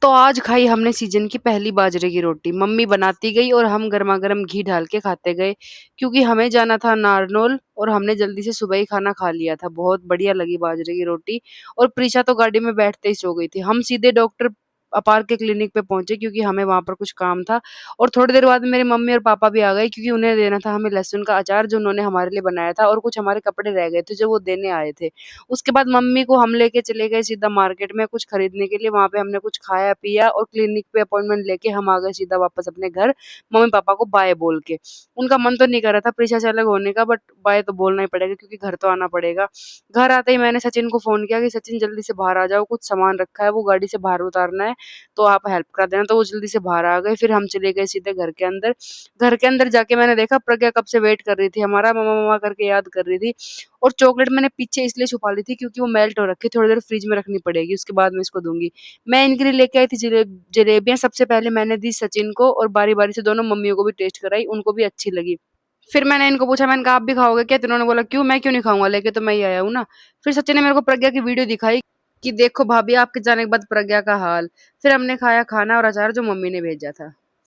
तो आज खाई हमने सीज़न की पहली बाजरे की रोटी। मम्मी बनाती गई और हम गरमा-गरम घी डाल के खाते गए, क्योंकि हमें जाना था नारनौल और हमने जल्दी से सुबह ही खाना खा लिया था। बहुत बढ़िया लगी बाजरे की रोटी और प्रीशा तो गाड़ी में बैठते ही सो गई थी। हम सीधे डॉक्टर अपार के क्लिनिक पे पहुँचे क्योंकि हमें वहाँ पर कुछ काम था और थोड़ी देर बाद मेरी मम्मी और पापा भी आ गए क्योंकि उन्हें देना था हमें लहसुन का अचार जो उन्होंने हमारे लिए बनाया था और कुछ हमारे कपड़े रह गए थे जो वो देने आए थे। उसके बाद मम्मी को हम लेके चले गए सीधा मार्केट में कुछ खरीदने के लिए, वहाँ पे हमने कुछ खाया-पिया और क्लिनिक पे अपॉइंटमेंट लेके हम आ गए सीधा वापस अपने घर, मम्मी-पापा को बाय बोल के। उनका मन तो नहीं कर रहा था प्रीशा से अलग होने का, बट बाय तो बोलना ही पड़ेगा क्योंकि घर तो आना पड़ेगा। घर आते ही मैंने सचिन को फ़ोन किया कि सचिन जल्दी से बाहर आ जाओ, कुछ सामान रखा है वो गाड़ी से बाहर उतारना है, तो आप हेल्प कर देना। तो वो जल्दी से बाहर आ गए, फिर हम चले गए सीधे घर के अंदर। घर के अंदर जाके मैंने देखा प्रज्ञा कब से वेट कर रही थी हमारा, मम्मा मम्मा करके याद कर रही थी। और चॉकलेट मैंने पीछे इसलिए छुपा ली थी क्योंकि वो मेल्ट हो रखी है, थोड़ी देर फ्रिज में रखनी पड़ेगी, उसके बाद मैं इसको दूँगी। मैं इनके लिए लेके आई थी जलेबियाँ, सबसे पहले मैंने दी सचिन को और बारी-बारी से दोनों मम्मियों को भी टेस्ट कराई, उनको भी अच्छी लगी। फिर मैंने इनको पूछा, मैंने कहा, "आप भी खाओगे क्या?" तो इन्होंने बोला, "क्यों? मैं क्यों नहीं खाऊँगा? लेके तो मैं ही आया हूँ ना।" फिर सचिन ने मेरे को प्रज्ञा की वीडियो दिखाई कि देखो भाभी आपके जाने के बाद प्रज्ञा का हाल। फिर हमने खाया खाना और अचार जो मम्मी ने भेजा था।